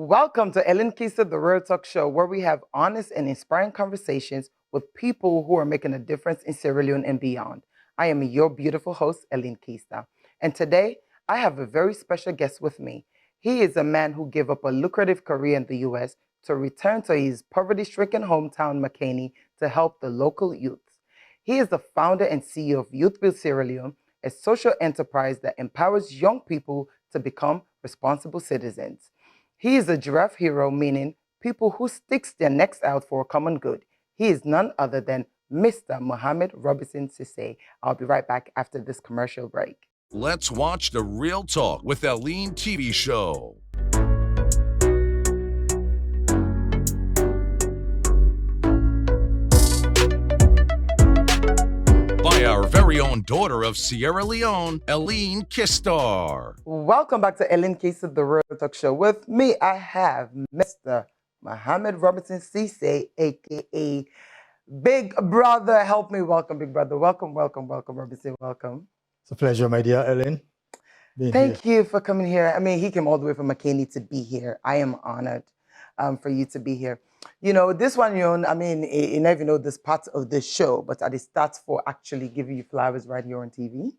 Welcome to Keister, the Real Talk Show, where we have honest and inspiring conversations with people who are making a difference in Sierra Leone and beyond. I am your beautiful host, Keister, and today I have a very special guest with me. He is a man who gave up a lucrative career in the U.S. to return to his poverty-stricken hometown, Makeni, to help the local youths. He is the founder and CEO of Youthbuild Sierra Leone, a social enterprise that empowers young people to become responsible citizens. He is a giraffe hero, meaning people who sticks their necks out for a common good. He is none other than Mr. Mohammed Robinson Sesay. I'll be right back after this commercial break. Let's watch the Real Talk with Aline TV show. By our very own daughter of Sierra Leone, Aline Keister. Welcome back to Keister, the Real Talk Show. With me, I have Mr. Mohammed Robinson Sesay, aka Big Brother. Help me welcome Big Brother. Welcome, Robinson. Welcome. It's a pleasure, my dear Ellen. Thank you for coming here. I mean, he came all the way from Makeni to be here. I am honored for you to be here. You know, this one, I mean, you never know this part of the show, but at the start for actually giving you flowers right here on TV.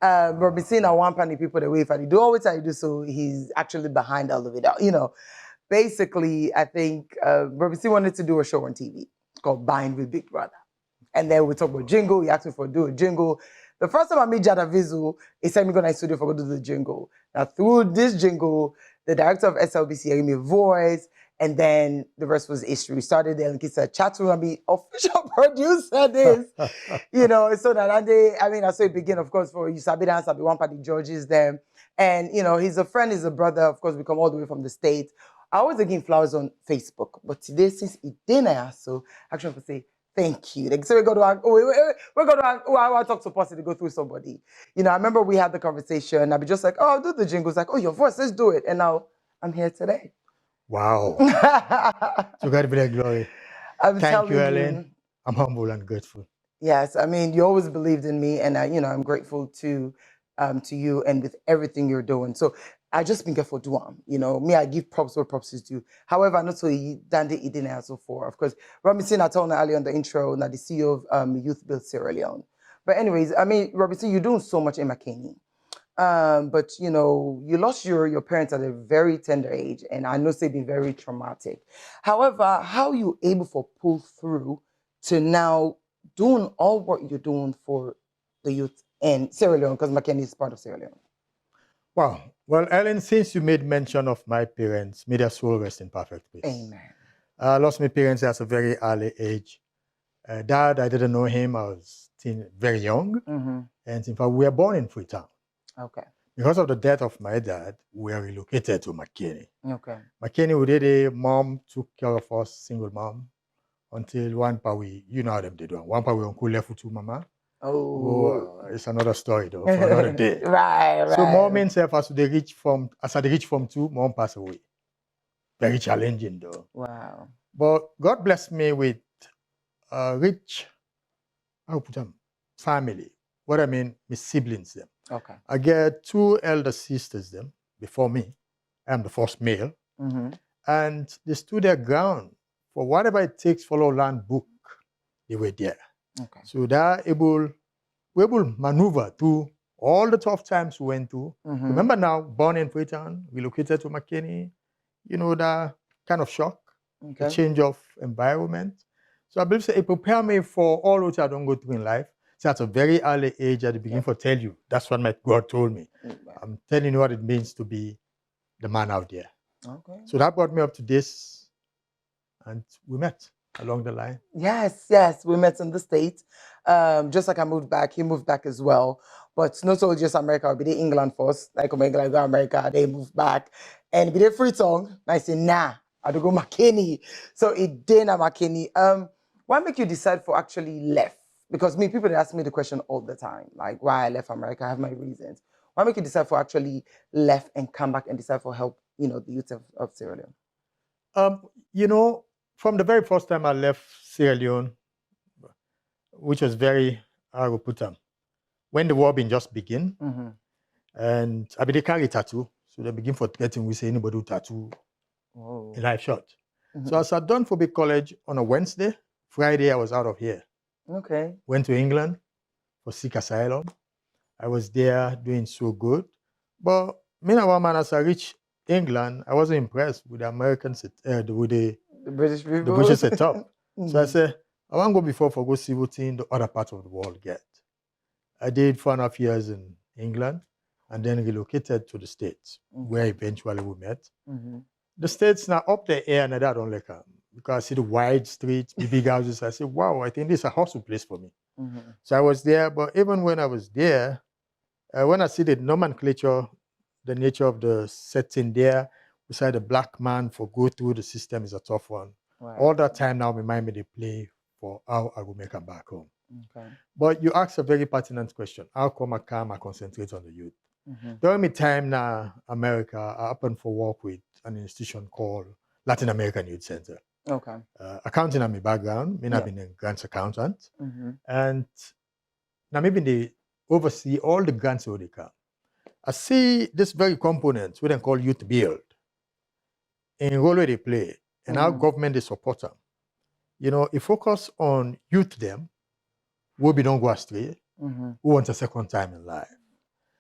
Robinson, I want plenty people the way if I do always I do so, he's actually behind all of it. You know, basically, I think Robinson wanted to do a show on TV called Bind with Big Brother. And then we talk about jingle. He asked me for do a jingle. The first time I met Jada Vizu, he sent me to the studio for go do the jingle. Now, through this jingle, the director of SLBC gave me a voice, and then the rest was history. We started there, and he said, chat to me, official producer this. You know, so that day, I mean, I saw it begin, of course, for you Sabi Dance, Sabi one party Georges them. And, you know, he's a friend, he's a brother. Of course, we come all the way from the States. I always give him flowers on Facebook, but today, since he didn't, so actually, I have to say, thank you. Like, so we're going to I want to talk to a person to go through somebody. You know, I remember we had the conversation. I'd be just like, oh, I'll do the jingles. Like, oh, your voice, let's do it. And now I'm here today. Wow. To God be the glory. Thank you, Ellen. I'm humble and grateful. Yes, I mean, you always believed in me, and you know, I'm grateful to you and with everything you're doing. So I just been careful doing. You know, me, I give props where props is due. However, not so dandy eating and so forth. Of course, Robinson, I told earlier on the intro, now the CEO of Youthbuild Sierra Leone. But anyways, I mean, Robinson, you're doing so much in Makeni. But you know, you lost your parents at a very tender age, and I know it's been very traumatic. However, how are you able to pull through to now doing all what you're doing for the youth in Sierra Leone, because Makeni is part of Sierra Leone? Wow. Well, Ellen, since you made mention of my parents, may their soul rest in perfect peace. Amen. I lost my parents at a very early age. Dad, I didn't know him. I was very young. Mm-hmm. And in fact, we were born in Freetown. Okay. Because of the death of my dad, we were relocated to Makeni. Okay. Makeni, we did a mom took care of us, single mom, until one part you know how them did one. One part we uncle left with two mama. Oh, it's another story though, for another day. Right. So mom himself, as I reach from two, mom passed away. Very challenging though. Wow. But God blessed me with a rich, how put them, family. What I mean, my siblings them. Okay. I get two elder sisters them before me. I'm the first male. Mm-hmm. And they stood their ground for whatever it takes for our land book. They were there. Okay. So we're able to maneuver through all the tough times we went through. Mm-hmm. Remember now, born in Freetown, relocated to Makeni, you know, that kind of shock, Okay. a change of environment. So I believe it prepared me for all what I don't go through in life. So at a very early age, at the beginning, for tell you, that's what my God told me. Mm-hmm. I'm telling you what it means to be the man out there. Okay. So that brought me up to this, and we met along the line. Yes, we met in the States. Just like I moved back, he moved back as well. But not only just America, we did England first. Like Omega, go America, they moved back. And we did Freetown. I said, nah, I had to go Makeni. So it did at Makeni. What make you decide for actually left? Because people they ask me the question all the time, like why I left America. I have my reasons. Why make you decide for actually left and come back and decide for help, you know, the youth of Sierra Leone? You know, from the very first time I left Sierra Leone, which was very, I will put when the war been just begin, Mm-hmm. and I be they carry tattoo, so they begin for threatening. We say anybody who tattoo in life short. So I sat down for big college on a Wednesday. Friday, I was out of here. Okay. Went to England for seek asylum. I was there doing so good. But meanwhile, man, as I reached England, I wasn't impressed with the Americans, with the British people. the British setup. So I said, I want to go before for go see what in the other part of the world get. I did 4.5 years in England and then relocated to the States, where eventually we met. The States now up the air and I don't like them because I see the wide streets, the big houses. I say, wow, I think this is a hustle place for me. So I was there, but even when I was there, when I see the nomenclature, the nature of the setting there, beside the black man for go through the system is a tough one. Right. All that time now, remind me they play for how I will make them back home. Okay. But you asked a very pertinent question. How come I concentrate on the youth? During my time now, America, I happened for work with an institution called Latin American Youth Center. Okay. Accounting on my background, I've been a grants accountant. And now maybe they oversee all the grants where they come. I see this very component, what they call Youthbuild, in role where they play, and how government they support them. You know, it focus on youth them, who we don't go astray, who want a second time in life,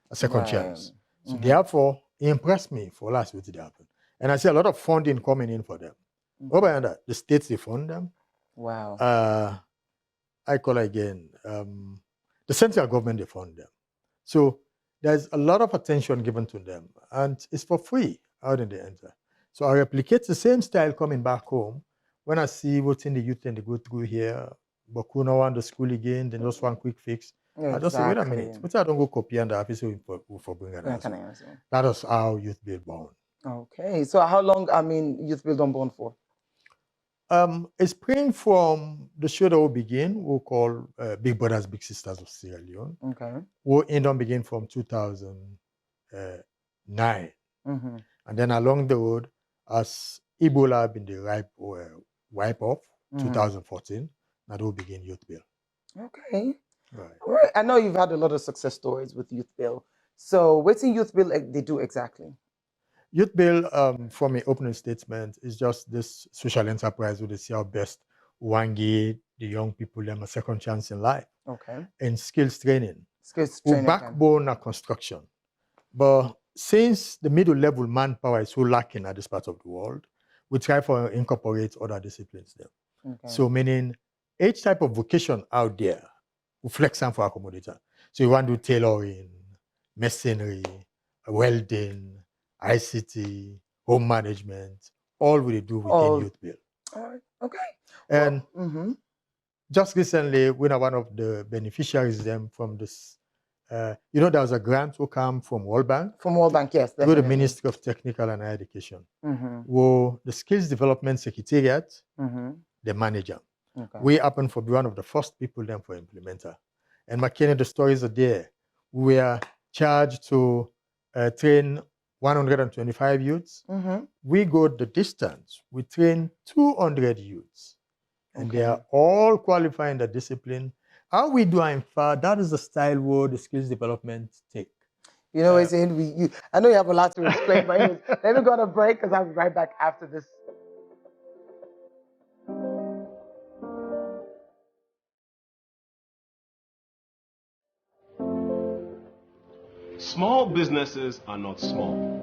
a second chance. So therefore, it impressed me for last week to happen. And I see a lot of funding coming in for them. Over and that, the states they fund them. Wow. I call again, the central government they fund them. So there's a lot of attention given to them, and it's for free out in the enter. So I replicate the same style coming back home. When I see what's in the youth and they go through here, but who now want the school again, then just one quick fix. Exactly. I just say, wait a minute, but I don't go copy and the office for bring an answer. That is how Youthbuild born. Okay, so how long, Youthbuild on born for? It's praying from the show that will begin, we'll call Big Brothers, Big Sisters of Sierra Leone. Okay. We'll end on begin from 2009. And then along the road, as Ebola been the wipe off, 2014, that will begin Youthbuild. Okay. Right. All right. I know you've had a lot of success stories with Youthbuild. So what's in Youthbuild they do exactly? Youthbuild, from an opening statement, is just this social enterprise where they see how best one give the young people them a second chance in life. Okay. And skills training. Skills training. Backbone of construction. But since the middle level manpower is so lacking at this part of the world, we try to incorporate other disciplines there. Okay. So meaning each type of vocation out there, we flex them for accommodator. So you want to do tailoring, masonry, welding, ICT, home management, all we do within Youthbuild. All right. Okay. And just recently, we are one of the beneficiaries them from this. There was a grant who came from World Bank. From World Bank, yes. Definitely. To the Ministry of Technical and Higher Education. Where the Skills Development Secretariat, the manager. Okay. We happen to be one of the first people then for implementer. And Makeni, the stories are there. We are charged to train 125 youths. We go the distance. We train 200 youths. And they are all qualified in the discipline. How we do in fact, that is the style where the skills development take. You know, I know you have a lot to explain, but anyways, let me go on a break because I'll be right back after this. Small businesses are not small.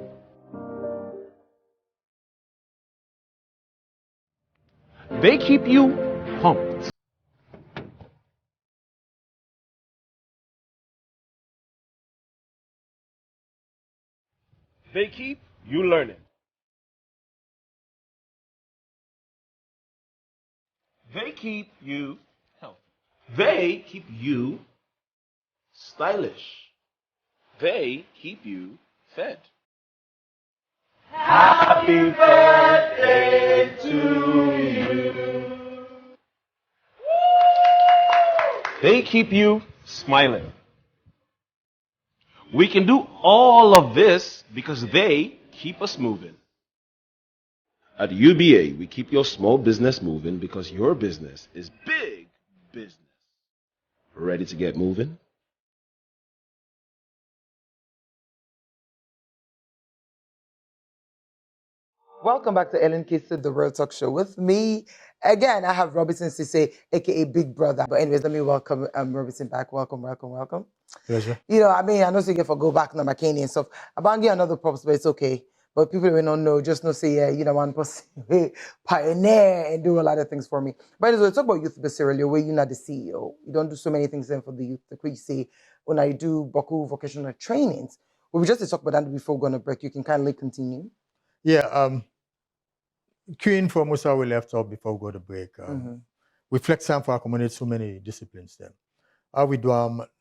They keep you pumped. They keep you learning. They keep you healthy. They keep you stylish. They keep you fed. Happy birthday to you. They keep you smiling. We can do all of this because they keep us moving. At UBA, we keep your small business moving because your business is big business. Ready to get moving? Welcome back to Ellen Keister, the Real Talk Show. With me, again, I have Robertson Sesay, aka Big Brother. But anyways, let me welcome Robertson back. Welcome, welcome, welcome. Pleasure. You know, I mean, I know so you get for go back to Makeni and stuff. I'm going to get another props, but it's okay. But people will not know, just know say, yeah, you know, one person pioneer and do a lot of things for me. But anyways, talk about Youthbuild Sierra Leone, where you're not the CEO. You don't do so many things then for the youth. Like you say, when I do Boku vocational trainings, we just to talk about that before we're going to break. You can kindly continue. Yeah, queuing for most how we left off before we go to break. We flex time for accommodate so many disciplines then. How we do,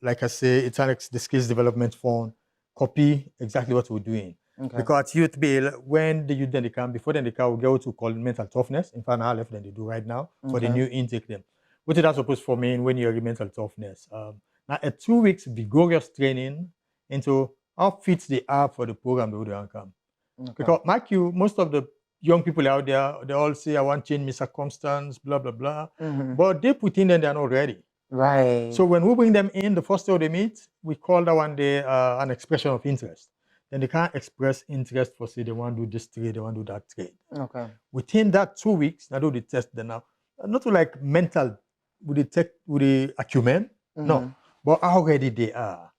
like I say, it's the skills development fund, copy exactly what we're doing. Okay. Because at Youthbuild, when the youth then they come, before then they come, we go to call mental toughness. In fact, now left than they do right now for the new intake them. What is that supposed for mean when you're mental toughness? Now a 2 weeks vigorous training into how fit they are for the program they would come. Okay. Because Mark you, most of the young people out there, they all say, I want to change my circumstance, blah, blah, blah. But they put in and they're not ready. Right. So when we bring them in, the first day they meet, we call that one day an expression of interest. Then they can't express interest for say they want to do this trade, they want to do that trade. Okay. Within that 2 weeks, now do the test then now. Not to like mental with the acumen, no, but how ready they are.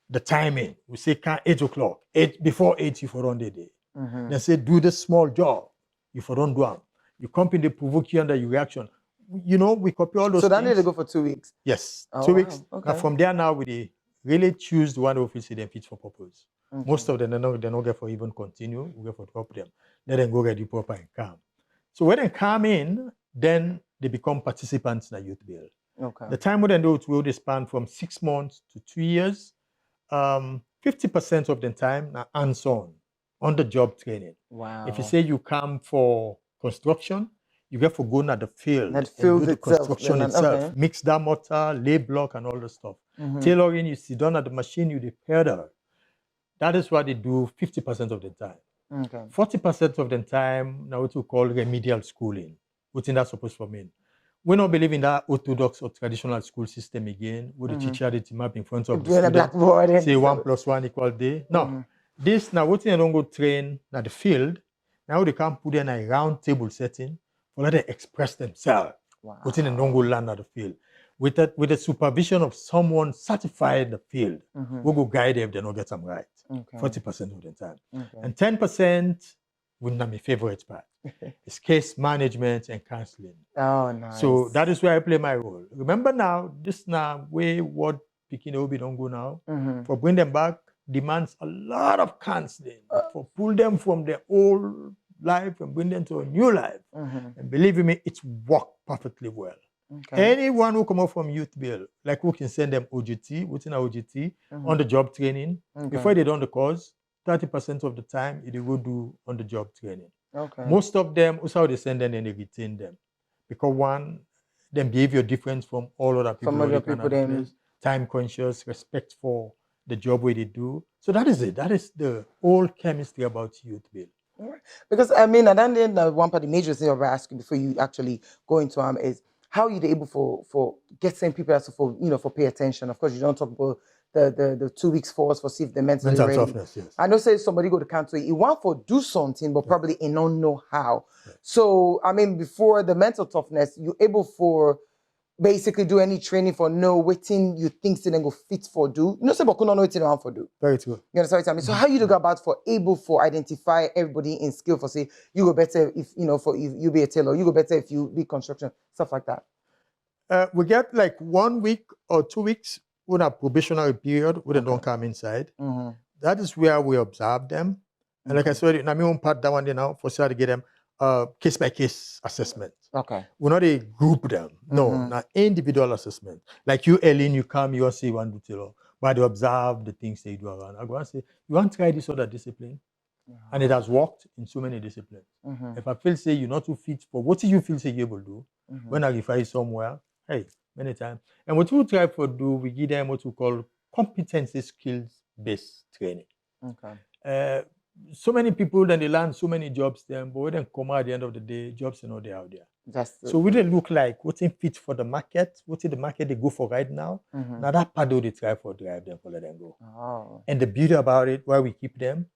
The timing, we say 8 o'clock, before 8 you for run the day. They say do the small job, you for run do them. You come in, they provoke you under your reaction. You know, we copy all those so things. So that need to go for 2 weeks? Yes, oh, 2 weeks. Okay. Now from there now, we really choose the one who feels them fit for purpose. Most of them, they don't get for even continue, we get for drop them. Let them go ready proper and calm. So when they come in, then they become participants in the Youthbuild. Okay. The time when they do it will span from 6 months to 2 years. 50% of the time now hands-on the job training. Wow. If you say you come for construction, you get for going at the field. That field and do the itself, construction then, itself. okay. Mix that mortar, lay block, and all the stuff. Tailoring, you sit down at the machine, you pedal. That is what they do 50% of the time. Okay. 40% of the time, now what we call remedial schooling. What's in that supposed to mean? We don't believe in that orthodox or traditional school system again, where the teacher did map in front of the student, blackboard say 1 + 1 = day. No, this now what you don't go train at the field. Now they can put in a round table setting for let them express themselves. Wow. What in don't go land at the field with the supervision of someone certified in the field, who go guide them if they don't get them right. 40% of the time, and 10%. Would not my favorite part. It's case management and counseling. Oh, nice. So that is where I play my role. Remember now, this now way what picking Obi don't go now. For bring them back demands a lot of counseling. For pull them from their old life and bring them to a new life. And believe me, it's worked perfectly well. Okay. Anyone who come up from Youthbuild, like who can send them OGT, within OGT, on the job training, before they done the course, 30% of the time, it will do on the job training. Okay. Most of them, also they send them and they retain them. Because one, them behavior different from all other people. From other people, them. Time conscious, respect for the job where they do. So that is it. That is the whole chemistry about Youthbuild. Right. Because I mean, and then one part of the major thing I'll ask you before you actually go into is how you're able for getting people also for for pay attention. Of course, you don't talk about the 2 weeks for us for see if the mental ready. Toughness, yes. I know say somebody go to council, you want for do something, but probably you don't know how. Yeah. So I mean, before the mental toughness, you able for basically do any training for know waiting you think then go fit for do. You know, say but couldn't know waiting around for do. Very true. You understand what I mean? So how you go about for able for identify everybody in skill for say you go better if for if you be a tailor, you go better if you be construction, stuff like that. We get like 1 week or 2 weeks with a probationary period where they don't come inside. That is where we observe them. And like I said, I mean, part that one now for sure to get them case by case assessment. Okay. We're not a group them. No, not individual assessment. Like you, Ellen, you come, you say you want to tell, but you observe the things they do around. I go and say, you want to try this other discipline? And it has worked in so many disciplines. If I feel say you're not too fit for what you feel say you're able to do, when I refer you somewhere, hey, many times. And what we try to do, we give them what we call competency skills-based training. Okay. So many people, then they learn so many jobs then, but when they come out at the end of the day, jobs are not there out there. So we they look like what's in fit for the market, what's in the market they go for right now. Now that part they try for drive them for let them go. And the beauty about it, why we keep them,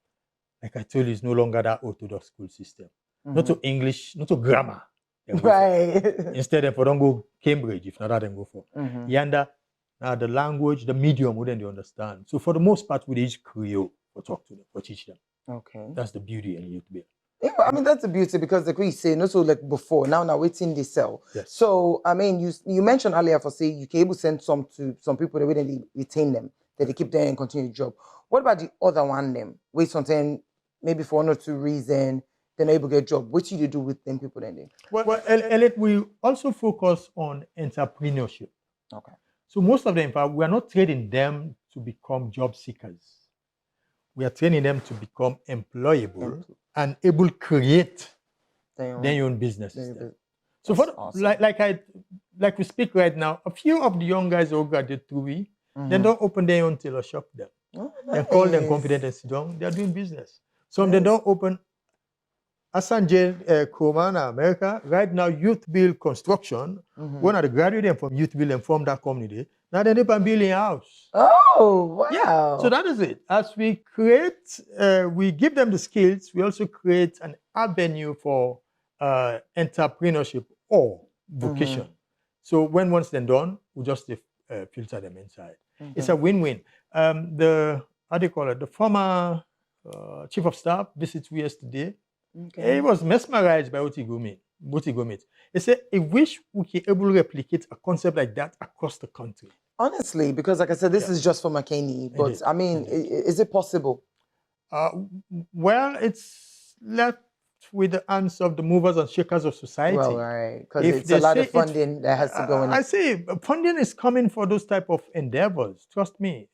like I told you, is no longer that orthodox school system. not to English, not to grammar. Right. Instead, if don't go Cambridge, if not that, then go for. Yanda, the language, the medium, wouldn't they understand? So for the most part, we just Creole for talk to them, for teach them. Okay. That's the beauty in Youthbuild. Yeah, I mean that's the beauty because like we say, not so like before. Now waiting they sell. Yes. So I mean, you mentioned earlier for say you can able to send some to some people that wouldn't retain them, that they keep them and continue the job. What about the other one them? Wait something maybe for one or two reasons, they're not able to get a job. What do you do with them people then? Well, Elliot, we also focus on entrepreneurship. Okay. So most of them, in fact, we are not training them to become job seekers. We are training them to become employable and able to create their own businesses. So for awesome. like we speak right now, a few of the young guys who graduate through we, they don't open their own tailor shop there. Oh, They call them confident and sit down. They are doing business. Some they don't open. Asanje Kromana, America, right now Youthbuild Construction, one of the graduates from Youthbuild and from that community, now they're building a house. Oh, wow. Yeah, so that is it. As we create, we give them the skills, we also create an avenue for entrepreneurship or vocation. So when once they're done, we just filter them inside. It's a win-win. The former chief of staff visits we yesterday. He was mesmerized by what he go meet. He said, I wish we could able to replicate a concept like that across the country. Honestly, because like I said, this is just for Makeni, but I mean, is it possible? Well, it's left with the hands of the movers and shakers of society. Well, right, because it's a lot of funding that has to go in. I say funding is coming for those type of endeavors. Trust me.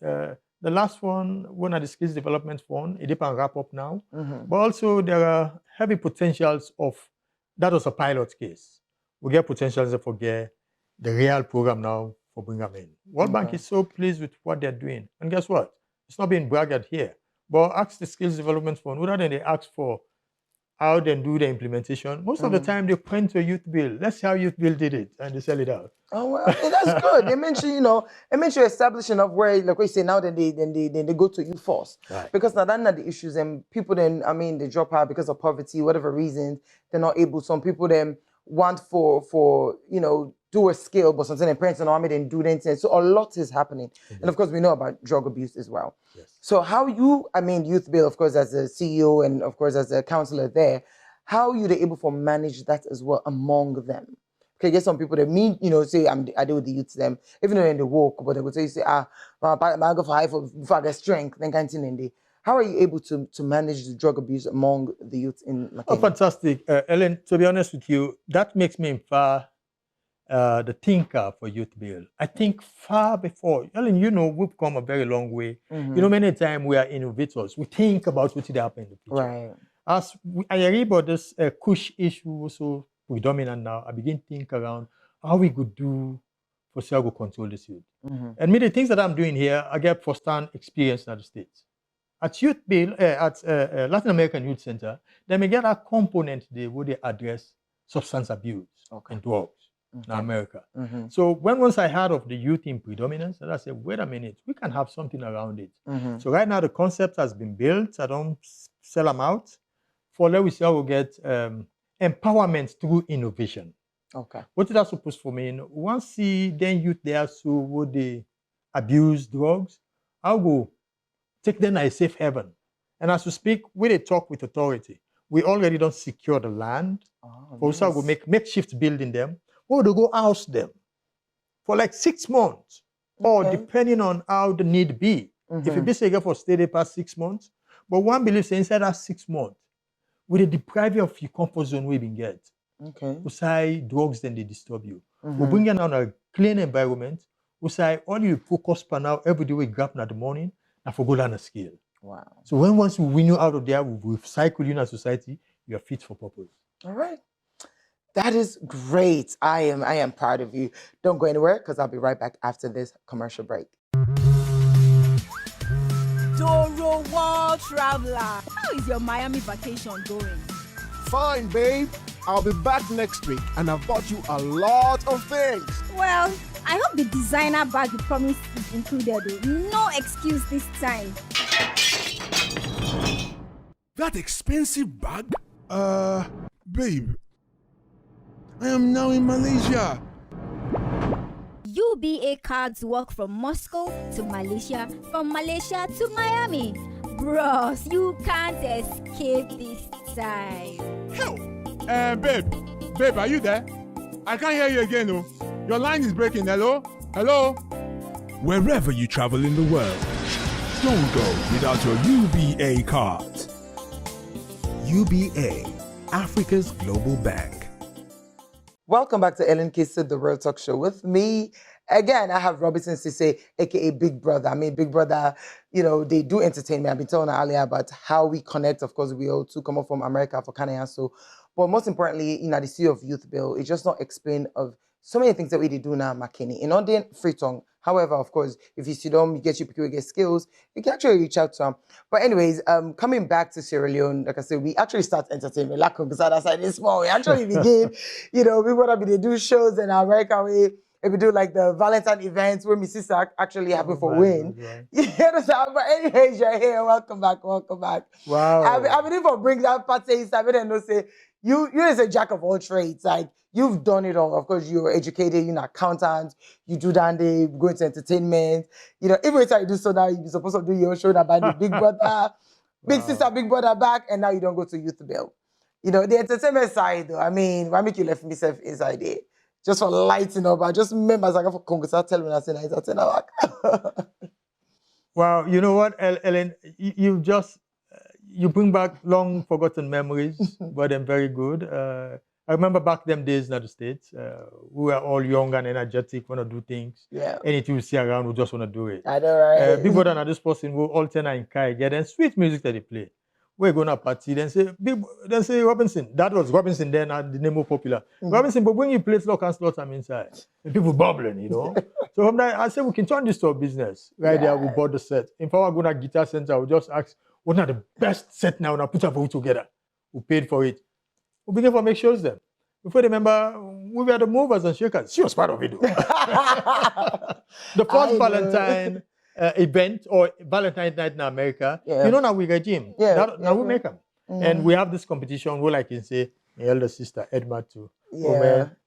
The last one of the skills development fund, it depends wrap up now. But also there are heavy potentials of, that was a pilot case. We get potentials for get the real program now for bring them in. World Bank is so pleased with what they're doing. And guess what? It's not being bragged here. But ask the skills development fund, rather than they ask for how they do the implementation. Most of the time they point to Youthbuild. Let's see how Youthbuild did it, and they sell it out. Oh well, that's good. They mention, they mention establishing of where, like we say now, then they go to you first. Right. Because now that's not the issues, and people then, I mean, they drop out because of poverty, whatever reasons, they're not able. Some people then want for do a skill, but sometimes their parents don't know how they do anything. So a lot is happening, and of course we know about drug abuse as well. Yes. So how you, I mean, Youthbuild, of course, as a CEO and of course as a counselor there, how you able to manage that as well among them? Okay, get some people that mean, say I deal with the youths them, even though in the walk, but they would say, I go for high before I get strength, then kind of thing. How are you able to manage the drug abuse among the youths in Makeni? Oh, fantastic. Ellen, to be honest with you, that makes me far the thinker for Youthbuild. I think far before, Ellen, we've come a very long way. Many times we are innovators. We think about what will happen in the future. Right. As I read about this Kush issue also predominant now, I begin to think around how we could do for Sierra to control this youth. And the things that I'm doing here, I get first-hand experience in the States. At Youthbuild, at Latin American Youth Center, they may get a component there where they address substance abuse and drugs in America. So once I heard of the youth in predominance, and I said, wait a minute, we can have something around it. So right now the concept has been built. I don't sell them out. For let we say we'll get empowerment through innovation. Okay. What is that supposed to mean? Once see then youth there so would they abuse drugs, I'll go take them a safe haven. And as we speak, we they talk with authority. We already don't secure the land. Also, we make makeshift building them. Or they go house them for like 6 months. Or depending on how the need be. If you be say for stay there past 6 months, but one believes inside that 6 months, we they deprive you of your comfort zone we been get. Okay. We say drugs, then they disturb you. We bring you on a clean environment. We say all you focus for now, every day we grab in the morning, and for go down a scale. Wow. So once we win you out of there, we cycle you in a society, you are fit for purpose. All right. That is great. I am proud of you. Don't go anywhere because I'll be right back after this commercial break. Doro World Traveler, how is your Miami vacation going? Fine, babe. I'll be back next week and I've bought you a lot of things. Well, I hope the designer bag you promised is included. No excuse this time. That expensive bag? Babe, I am now in Malaysia. UBA cards work from Moscow to Malaysia, from Malaysia to Miami. Bros, you can't escape this time. Hell, babe, are you there? I can't hear you again, oh. Your line is breaking. Hello? Hello? Wherever you travel in the world, don't go without your UBA card. UBA, Africa's global bank. Welcome back to Ellen Keister, the Real Talk Show. With me, again, I have Robinson Sesay, aka Big Brother. I mean, Big Brother, you know, they do entertain me. I've been telling her earlier about how we connect. Of course, we all two come up from America for Canada. So, but most importantly, you know, the CEO of Youthbuild, it's just not explain of so many things that we do now, Makeni. In Indian free tongue. However, of course, if you see them, you get your people, get skills, you can actually reach out to them. But anyways, coming back to Sierra Leone, like I said, we actually start entertainment. Like that's like this small. We actually begin, you know, we want to be they do shows in America. If we do like the Valentine events where my sister actually happen for win. Right. You understand? But anyways, you're here. Welcome back. Welcome back. Wow. I mean, if I bring that party, I mean, no say you is a jack of all trades. Like you've done it all. Of course, you're educated. You're an accountant. You do dandy. Go into entertainment. You know, every time you do so now, you're supposed to do your show about the Big Brother, Big Sister, Big Brother back, and now you don't go to Youthbuild. You know, the entertainment side, though. I mean, why make you left myself inside there? Just for lighting up. I just remember as I got for Congress, I tell me I said I said back. Wow, you know what, Ellen, you just you bring back long forgotten memories, but they're very good. I remember back them days in the States, we were all young and energetic, want to do things. Yeah. Anything we see around, we just want to do it. I know, right? Big Brother and this person will alternate in Kai, get and sweet music that they play. We're going to party, then say Robinson. That was Robinson then, and the name more popular. Robinson, but when you play lock and slot, I'm inside. And people bubbling, you know. So from that, I said, we can turn this to a business. Right there, we bought the set. If I were going to Guitar Center, I would just ask, what are the best set now? And I put up together. We paid for it. We began to make shows then. Before they remember, we were the movers and shakers. She was part of it. The first Valentine event or Valentine night in America, you know now we regime. Now we make them. And we have this competition where I can say, my elder sister, Edma too.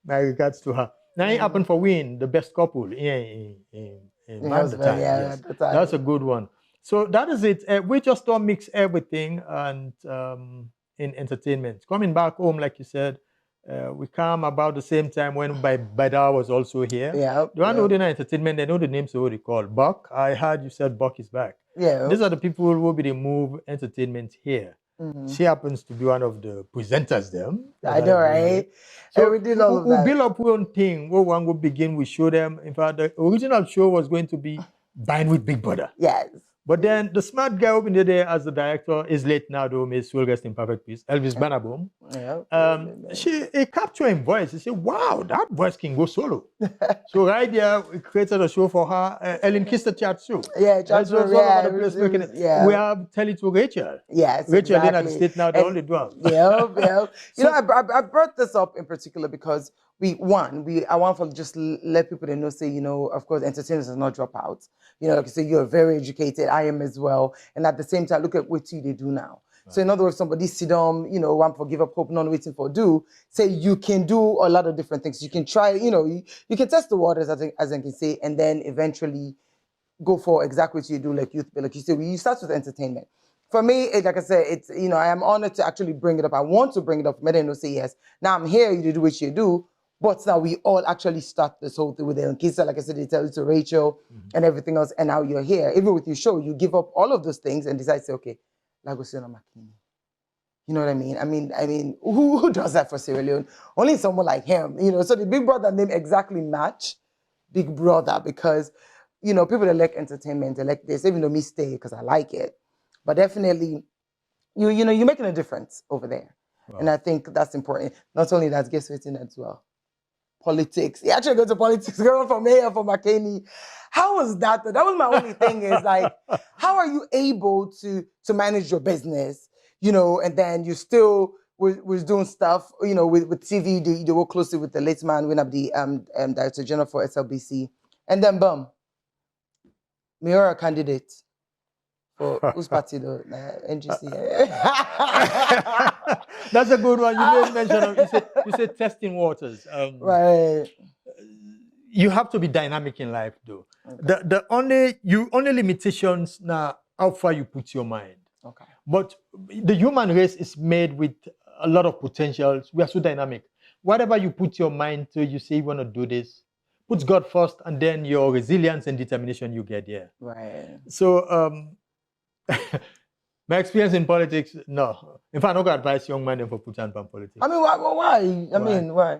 My regards to her. Now it happened for win, the best couple in Valentine. Yes. That's a good one. So that is it. We just don't mix everything and in entertainment. Coming back home, like you said, we come about the same time when Badar was also here. Do I know the entertainment? They know the names of what they call Buck. I heard you said Buck is back. These are the people who will be the move entertainment here. She happens to be one of the presenters there. I know, right? So we did all of that. We build up one thing where one will begin, we show them. In fact, the original show was going to be Bind with Big Brother. Yes. But then the smart guy up in there as the director is late now, though, may soul rest in perfect peace, Elvis Banaboom. He captured him voice. He said, wow, that voice can go solo. So right there, we created a show for her, Ellen Keister chat show. Chat show, We have Tell It to Rachel. Yes, Rachel exactly. in at the state now, the only drum. You know, I brought this up in particular because I want to just let people know, say, you know, of course, entertainers does not drop out. You know, like you say, you're very educated. I am as well. And at the same time, look at what they do now. Right. So in other words, somebody sit down, you know, one for give up hope, none waiting for do. Say you can do a lot of different things. You can try, you know, you can test the waters, as I can say, and then eventually go for exactly what you do, like Youthbuild. Like you say, you start with entertainment. For me, like I said, it's, you know, I am honored to actually bring it up. I want to bring it up. Many say yes. Now I'm here, you do what you do. But now we all actually start this whole thing with Ellen Keister. Like I said, they tell you to Rachel and everything else. And now you're here. Even with your show, you give up all of those things and decide to say, okay, let's go see on Makeni. You know what I mean? I mean, who does that for Sierra Leone? Only someone like him. You know, so the Big Brother name exactly match Big Brother because, you know, people that like entertainment, they like this, even though me stay because I like it. But definitely, you know, you're making a difference over there. Wow. And I think that's important. Not only that, guess what's in as well? Politics. You actually go to politics, going from mayor for Makeni. How was that? That was my only thing is like, how are you able to manage your business, you know, and then you still was doing stuff, you know, with TV, they work closely with the late man, when I'm the Director General for SLBC. And then boom, mayoral candidate for whose party though? NGC. That's a good one. You made mention of. You said testing waters. Right. You have to be dynamic in life, though. Okay. The only limitations now how far you put your mind. Okay. But the human race is made with a lot of potentials. We are so dynamic. Whatever you put your mind to, you say you want to do this, put God first, and then your resilience and determination, you get there. Right. So my experience in politics, no. In fact, I'm not going to advise young men for put on politics. I mean, why? Why?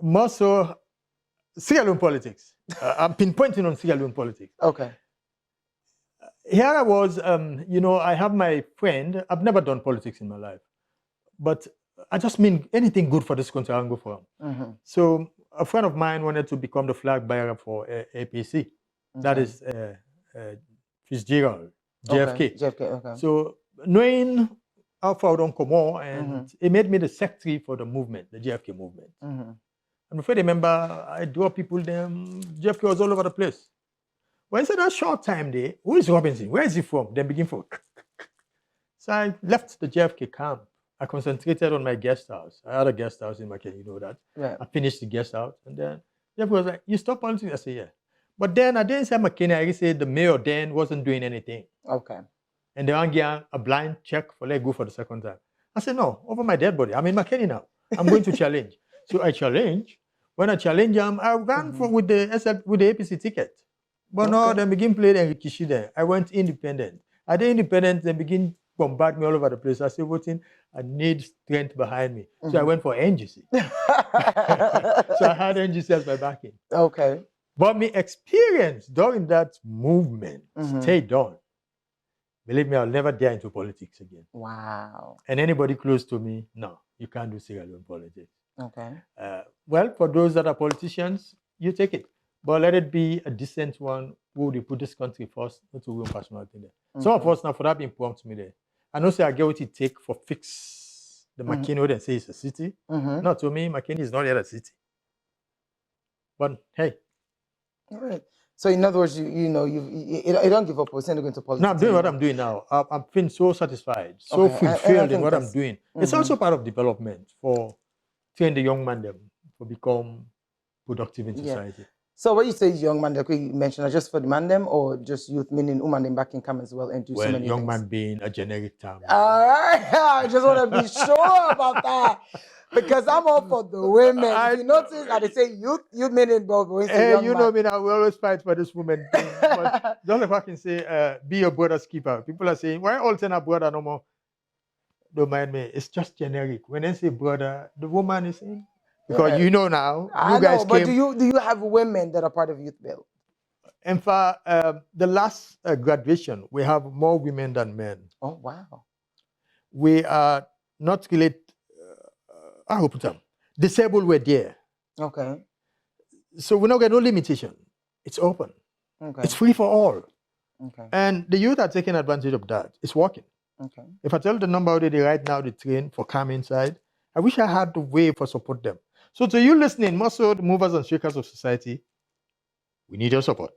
More so, Sierra Leone politics. I'm pinpointing on Sierra Leone politics. Okay. Here I was, I have my friend. I've never done politics in my life, but I just mean anything good for this country, I'll go for him. Mm-hmm. So a friend of mine wanted to become the flag bearer for APC. Okay. That is Fitzgerald, JFK. Okay. JFK, okay. So knowing how far I don't come on, and it made me the secretary for the movement, the JFK movement. Mm-hmm. I'm afraid I remember I draw people them. JFK was all over the place. When I said that short time there, who is Robinson? Where is he from? Then begin for. So I left the JFK camp. I concentrated on my guest house. I had a guest house in Makeni, you know that. Yeah. I finished the guest house, and then JFK was like, "You stop politics?" I said, "Yeah." But then I didn't say Makeni. I said the mayor then wasn't doing anything. Okay. And they want to get a blind check for let go for the second time. I said, "No, over my dead body. I'm in Makeni now. I'm going to challenge." So I challenge. When I challenge him, I ran with the APC ticket. But no, then begin playing Rikishi there. I went independent. I did independent, then begin bombard me all over the place. I said, voting, I need strength behind me. So I went for NGC. So I had NGC as my backing. Okay. But my experience during that movement stayed on. Believe me, I'll never dare into politics again. Wow. And anybody close to me, no, you can't do Sierra Leone politics. Okay. Well, for those that are politicians, you take it. But let it be a decent one who they put this country first, not to ruin personal thing there. Some of us now, for that being prompt me there. I know say I get what it take for fix the Makeni and say it's a city. No, to me, Makeni is not yet a city. But hey. All right. So in other words, you don't give up. We're saying going to politics. No, I'm doing what I'm doing now. I'm feeling so satisfied, so fulfilled in what I'm doing. It's also part of development for train the young man them to become productive in society. So when you say young man, you mentioned just for the man them or just youth, meaning woman them back in come as well and do so many young things? Man being a generic term. All right, I just want to be sure about that because I'm all for the women. If you notice, I say youth meaning both. Hey, you know me now. We always fight for this woman thing. But just if I can say, be your brother's keeper. People are saying, why alternate brother no more? Don't mind me. It's just generic. When they say brother, the woman is in. Because you know now, but do you have women that are part of Youthbuild? In fact, the last graduation, we have more women than men. Oh, wow. We are not related, I hope them. Disabled were there. Okay. So we don't get no limitation. It's open. Okay. It's free for all. Okay. And the youth are taking advantage of that. It's working. Okay. If I tell the number that they right now, they train for come inside, I wish I had the way for support them. So to you listening, most of the movers and shakers of society, we need your support.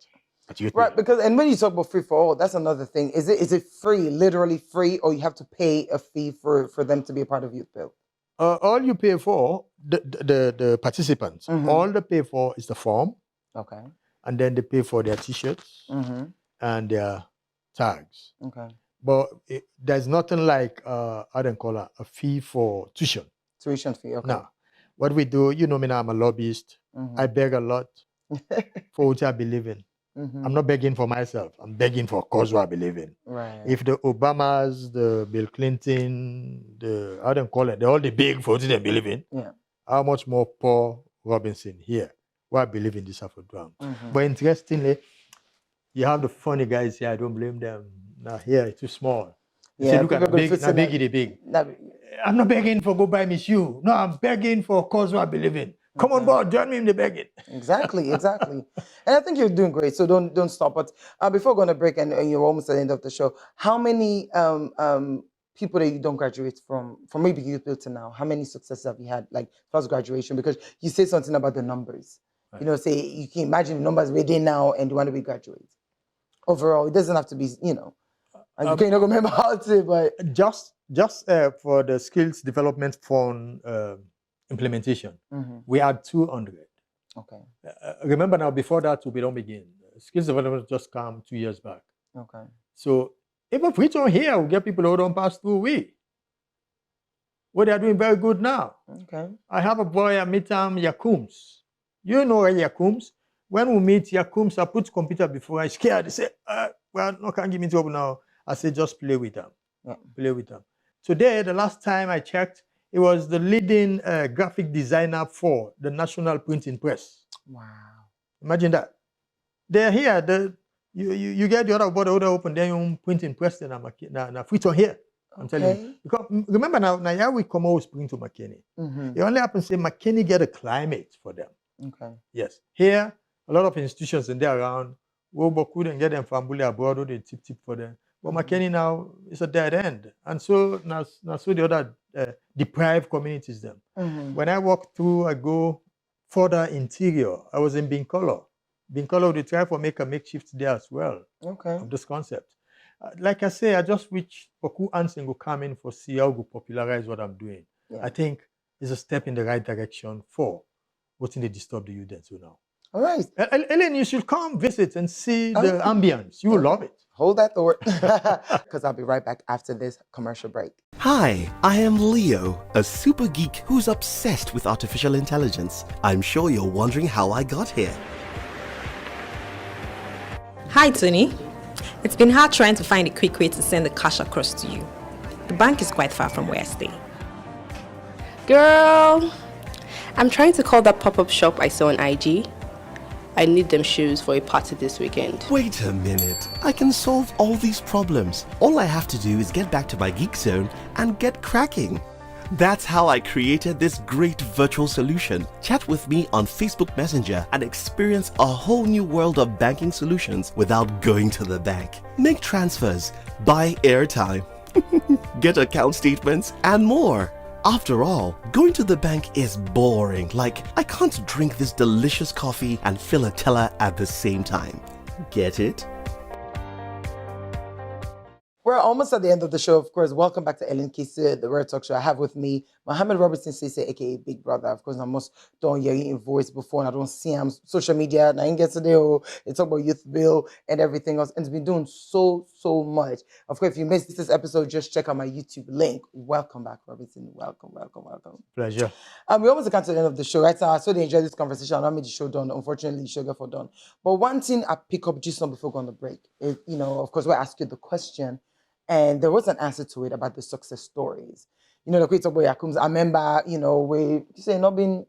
Right, and when you talk about free for all, that's another thing. Is it free, literally free, or you have to pay a fee for them to be a part of Youthbuild? All you pay for, the participants, all they pay for is the form. Okay. And then they pay for their t-shirts and their tags. Okay. But there's nothing like, I don't call it, a fee for tuition. Tuition fee, okay. Now, what we do, you know me now, I'm a lobbyist. I beg a lot for what I believe in. I'm not begging for myself. I'm begging for a cause I believe in. Right. If the Obamas, the Bill Clinton, I don't call it, they're all the big for what they believe in. Yeah. How much more Paul Robinson here, who I believe in this Afro drum. But interestingly, you have the funny guys here, I don't blame them. Now here, it's too small. You say, look at the big, now big, the big. I'm not begging for go buy me shoe. No, I'm begging for a cause I believe in. Come on board, join me in the begging. Exactly. And I think you're doing great, so don't stop. But before going to break, and you're almost at the end of the show, how many people that you don't graduate from maybe Youthbuild to now, how many successes have you had, like first graduation? Because you say something about the numbers. Right. You know, say you can imagine the numbers we're doing now and you want to be graduates. Overall, it doesn't have to be, you can't remember how to, but just just for the skills development fund implementation, we had 200. Okay. Remember now, before that, we don't begin. Skills development just come 2 years back. Okay. So even if we don't here, we get people who don't pass through well, they are doing very good now. Okay. I have a boy, I meet him, Yakums. You know Yakums? When we meet Yakums, I put computer before I scared. They say, well, no, can't give me trouble now. I say, just play with them. Yeah. Play with them. Today, the last time I checked, it was the leading graphic designer for the National Printing Press. Wow. Imagine that. They're here. You get the other border open, then you printing press na free to here. I'm telling you. Because remember now here we come always bring to Makeni. It only happens to say Makeni get a climate for them. Okay. Yes. Here, a lot of institutions in there around, we couldn't get them from Bully abroad, or they tip for them. But Makeni now is a dead end. And so now so the other deprived communities them. When I walk through, I go further interior. I was in Binkolo. Binkolo, they try to make a makeshift there as well. Okay. Of this concept. Like I say, I just wish Poku Ansen will come in for see how to popularize what I'm doing. Yeah. I think it's a step in the right direction for what they disturb the youth so now. All right. Ellen, you should come visit and see the ambience. You will love it. Hold that thought, because I'll be right back after this commercial break. Hi, I am Leo, a super geek who's obsessed with artificial intelligence. I'm sure you're wondering how I got here. Hi, Tony. It's been hard trying to find a quick way to send the cash across to you. The bank is quite far from where I stay. Girl, I'm trying to call that pop-up shop I saw on IG. I need them shoes for a party this weekend. Wait a minute. I can solve all these problems. All I have to do is get back to my geek zone and get cracking. That's how I created this great virtual solution. Chat with me on Facebook Messenger and experience a whole new world of banking solutions without going to the bank. Make transfers, buy airtime, get account statements, and more. After all, going to the bank is boring. Like, I can't drink this delicious coffee and fill a teller at the same time. Get it? We're almost at the end of the show, of course. Welcome back to Ellen Keister, the Rare Talk Show. I have with me Mohammed Robertson Sesay, aka Big Brother. Of course, I must don't hear his voice before, and I don't see him social media. And I ain't get today. They talk about Youthbuild and everything else, and it's been doing so much. Of course, if you missed this episode, just check out my YouTube link. Welcome back, Robertson. Welcome. Pleasure. We almost got to the end of the show, right? So I so they enjoyed this conversation. I not made the show done. Unfortunately, the show got for done. But one thing I pick up just on before going to break is, of course, we ask you the question. And there was an answer to it about the success stories. The Keister boy Yakums, I remember, we say nothing.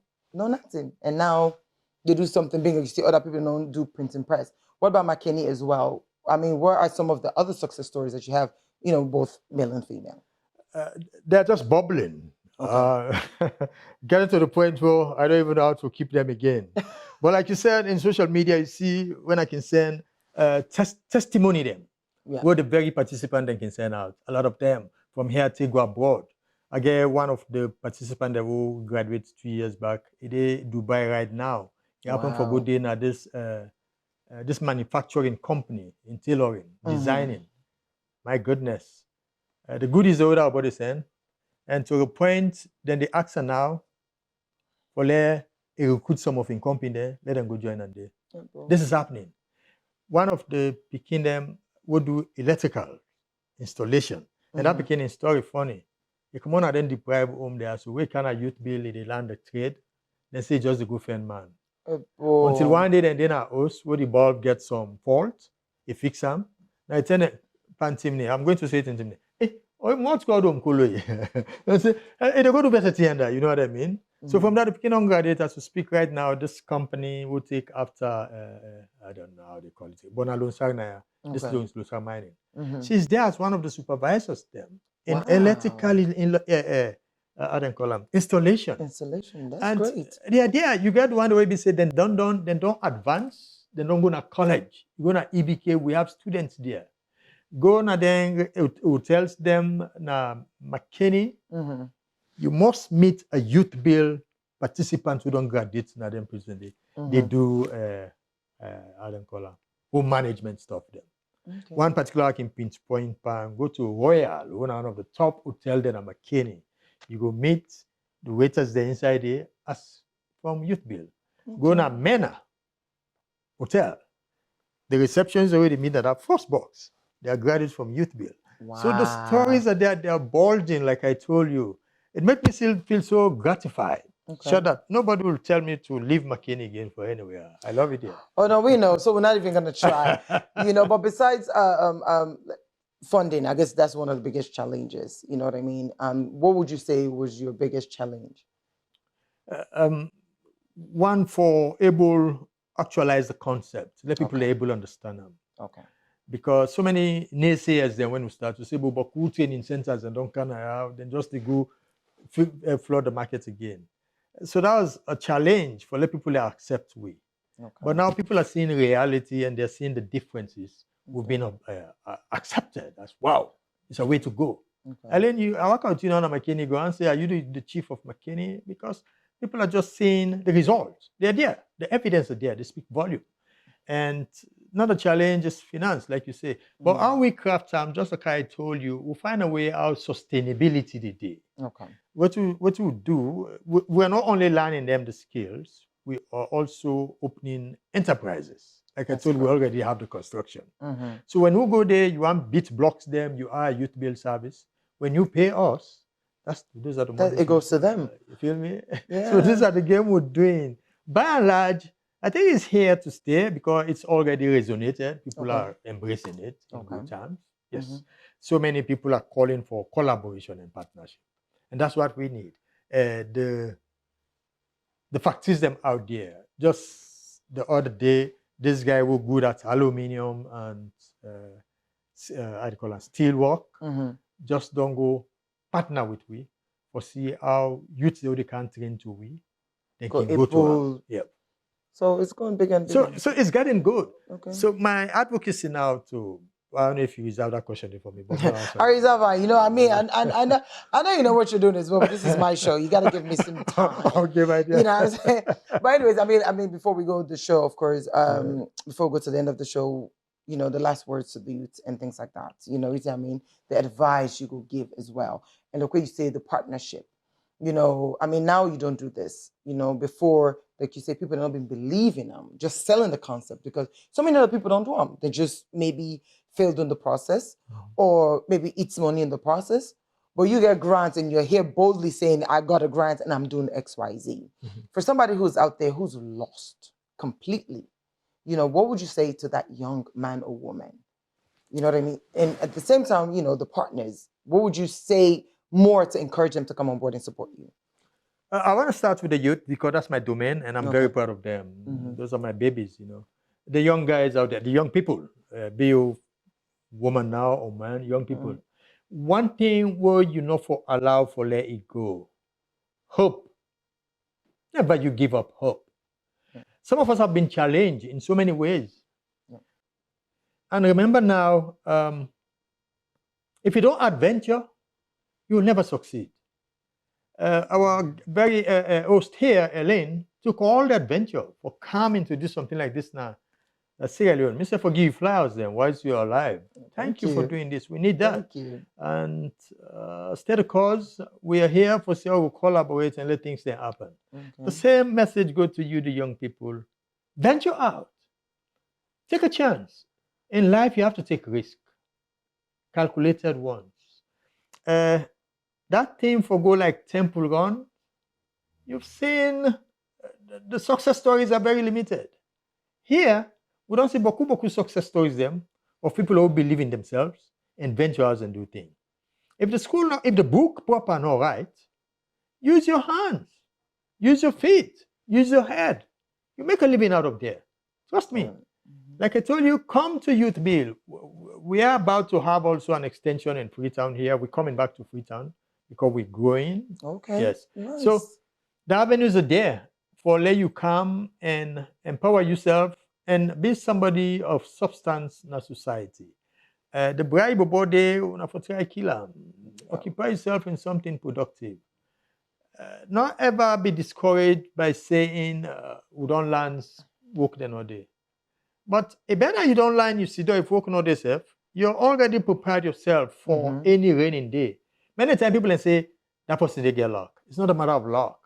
And now they do something big. You see other people don't do print and press. What about Makeni as well? I mean, where are some of the other success stories that you have, both male and female? They're just bubbling. Okay. Getting to the point where I don't even know how to keep them again. But like you said, in social media, you see when I can send testimony them. Yeah. Where the very participant they can send out. A lot of them from here to go abroad. I get one of the participants who graduated 2 years back. They Dubai right now. He happened for good day now this manufacturing company in tailoring, designing. My goodness. The good is older about the same. And to the point, then they ask her now for let recruit some of in company there, let them go join on there. This is happening. One of the picking them would do electrical installation. And that became a story funny. You come on and then deprive home there. So we kind of youth build they learn the trade. Then say just a good friend man. Until one day then our house where the bulb gets some fault, he fix them. Now I tell him, I'm going to say it in Timney. Hey, what's called home cool? I say, hey, they go to better tender, you know what I mean? So from that, the beginning graduate as we speak right now, this company will take after I don't know how they call it. Bonalon Sarnaya. This is Lusar Mining. She's there as one of the supervisors there in electrical I don't call them installation. That's great. The idea you get one way we say then don't advance, then don't go to college. You go to EBK, we have students there. Go na then who tells them na Makeni, you must meet a Youthbuild participant who don't graduate na them presently. They do I don't call them home management stuff there. Okay. One particular I can pinpoint, go to Royal, one of the top hotels there in Makeni. You go meet the waiters there inside there as from Youthbuild. Go to Mena Hotel. The receptions already meet at that first box. They are graduates from Youthbuild. Wow. So the stories are there, they are bulging, like I told you. It makes me still feel so gratified. Okay. So that nobody will tell me to leave Makeni again for anywhere. I love it here. Oh no, we know. So we're not even gonna try. But besides funding, I guess that's one of the biggest challenges. You know what I mean? What would you say was your biggest challenge? One for able actualize the concept, let people able understand them. Okay. Because so many naysayers then when we start to say, but cool training centers and don't kind of have, then just to go flood the market again. So that was a challenge for let people accept we. Okay. But now people are seeing reality and they're seeing the differences. We've been accepted as wow, it's a way to go. Okay. And then I work out, on Makeni, go and say, are you the chief of Makeni? Because people are just seeing the results. They're there. The evidence is there. They speak volume. And another challenge is finance, like you say. But how we craft time, just like I told you, we'll find a way out sustainability today. Okay. What we do, we're not only learning them the skills, we are also opening enterprises. Like I told you, we already have the construction. So when we go there, you want bit blocks them, you are a youth build service. When you pay us, those are the money. It goes to them. You feel me? Yeah. So these are the game we're doing. By and large, I think it's here to stay because it's already resonated. People are embracing it in good times. Yes. So many people are calling for collaboration and partnership. And that's what we need. The factories them out there. Just the other day, this guy was good at aluminium and steel work. Just don't go partner with we or see how youth they can train to we. They can go to us. Yep. So it's going bigger and bigger. So it's getting good. Okay. So my advocacy now to, I don't know if you reserve that question for me, but I reserve it. You know what I mean? And I know you know what you're doing as well, but this is my show. You got to give me some time. Okay, my dear. You know what I'm saying? But anyways, I mean, before we go to the show, of course, before we go to the end of the show, the last words to the youth and things like that. You know what I mean? The advice you could give as well. And the way you say the partnership. I mean, now you don't do this. Before, like you say, people don't been believing them, just selling the concept because so many other people don't do them. They just maybe failed in the process or maybe eats money in the process. But you get grants and you're here boldly saying, I got a grant and I'm doing X, Y, Z. For somebody who's out there who's lost completely, what would you say to that young man or woman? You know what I mean? And at the same time, the partners, what would you say more to encourage them to come on board and support you? I want to start with the youth because that's my domain and I'm very proud of them. Those are my babies, The young guys out there, the young people, be you woman now or man, young people. One thing where allow for let it go. Hope. Never you give up hope. Some of us have been challenged in so many ways. And remember now, if you don't adventure, you will never succeed. Our very host here, Elaine, took all the adventure for coming to do something like this now. Sierra Leone, Mr. Forgive flowers then, whilst you're alive. Thank you for doing this. We need that. Thank you. And stay the cause. We are here for see how we collaborate and let things then happen. The same message goes to you, the young people. Venture out. Take a chance. In life, you have to take risk. Calculated ones. That thing for go like Temple Run, you've seen the success stories are very limited. Here, we don't see beaucoup success stories them of people who believe in themselves and venture out and do things. If the book proper and all right, use your hands, use your feet, use your head. You make a living out of there. Trust me. Like I told you, come to Youthbuild. We are about to have also an extension in Freetown here. We're coming back to Freetown because we're growing. Okay. Yes. Nice. So the avenues are there for let you come and empower yourself and be somebody of substance in our society. The bribe body, for try killer. Occupy yourself in something productive. Not ever be discouraged by saying we don't learn work the other day. But a better you don't line, you sit there, if you work on yourself, you're already prepared yourself for any raining day. Many times people say, that person they get luck. It's not a matter of luck.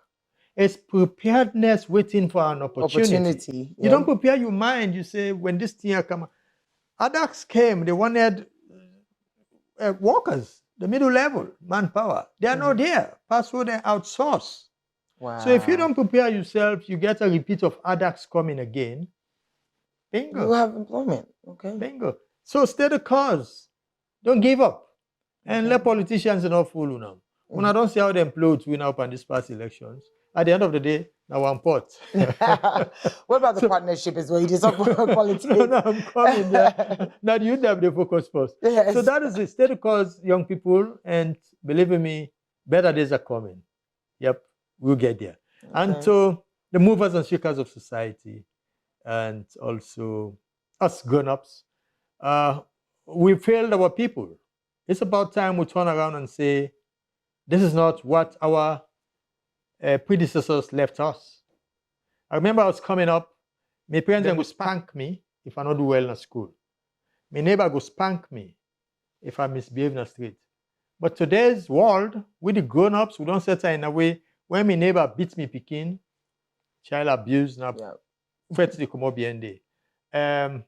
It's preparedness waiting for an opportunity. You don't prepare your mind. You say, when this thing come, ADAX came, they wanted workers, the middle level, manpower. They are not there. Password, they outsource. Wow. So if you don't prepare yourself, you get a repeat of ADAX coming again. Bingo. You have employment. Okay. Bingo. So stay the cause. Don't give up. And let politicians not fool you now. When I don't see how they implode win up on these past elections, at the end of the day, now one pot. What about the partnership as well? You just talk about politics. No, I'm coming there. Now you have the focus first. Yes. So that is it. Stay the cause, young people, and believe in me, better days are coming. Yep, we'll get there. Okay. And so the movers and shakers of society, and also us grown-ups, we failed our people. It's about time we turn around and say, this is not what our predecessors left us. I remember I was coming up, my parents would spank me if I not do well in school. My neighbor would spank me if I misbehave in the street. But today's world, with the grown-ups, we don't set her in a way when my neighbor beats me picking, child abuse, now threats to come up behind there.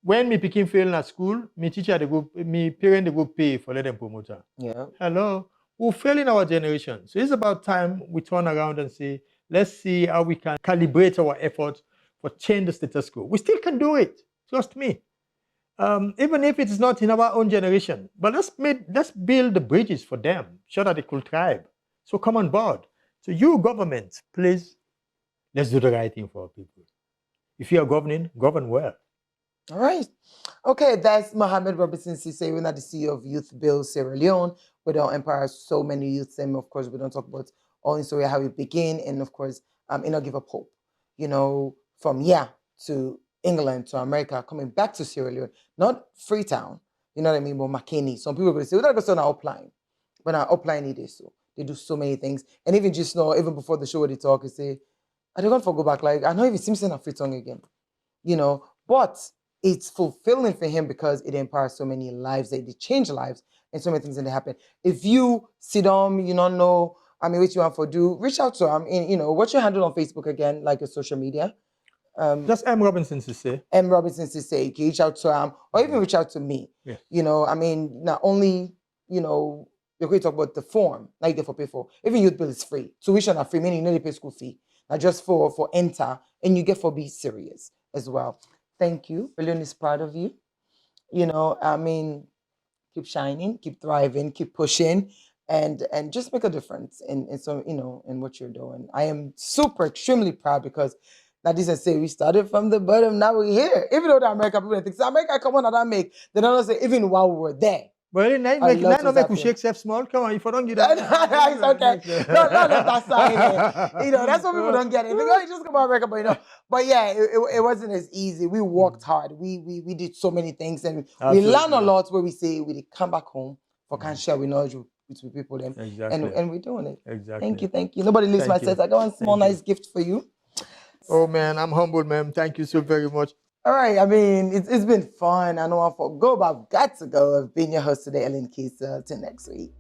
When me picking fail in school, my teacher, my parent, they go pay for let them promote her. Yeah. Hello. We fail in our generation. So it's about time we turn around and say, let's see how we can calibrate our efforts for change the status quo. We still can do it. Trust me. Even if it's not in our own generation. But let's build the bridges for them so that they could thrive. So come on board. So you government, please, let's do the right thing for our people. If you are governing, govern well. All right. Okay, that's Mohammed Robertson Sesay. We're not the CEO of Youthbuild Sierra Leone. We don't empower so many youths, and of course, we don't talk about all in story how we begin, and of course, give up hope. You know, from here to England to America, coming back to Sierra Leone, not Freetown. You know what I mean? But Makeni. Some people will say, "We don't go to our upline," but our upline it is so. They do so many things, and even just now, even before the show, they talk and say, "I don't want to go back." Like I know even Simpson and Freetown again. You know, but it's fulfilling for him because it empowers so many lives, they change lives, and so many things that happen. If you sit on, you don't know, what you want to do, reach out to him. What's your handle on Facebook again, like your social media? Just M. Robinson Sesay. M. Robinson Sesay. You can reach out to him, or even reach out to me. Yes. Not only, you're going to talk about the form, like they for pay for. Even Youthbuild is free. Tuition are free, meaning you don't pay school fee. Not just for enter, and you get for be serious as well. Thank you. Leone is proud of you. Keep shining, keep thriving, keep pushing, and just make a difference in what you're doing. I am extremely proud because that doesn't say we started from the bottom, now we're here. Even though the American people think, America, come on, I don't make. They don't say even while we were there. Well, not make we shake self small. Come on, if I don't get that, it's okay. No, let that side. That's what people don't get it. They go, you just come to America, but yeah, it wasn't as easy. We worked hard. We did so many things, and we learned a lot. Where we say we did come back home for can share with knowledge with people, then and we're doing it. Exactly. Thank you. Nobody leaves my set. I got one small nice gift for you. Oh man, I'm humbled, ma'am. Thank you so very much. All right, it's been fun. I know I forgot, but I've got to go. I've been your host today, Ellen Keister. Till next week.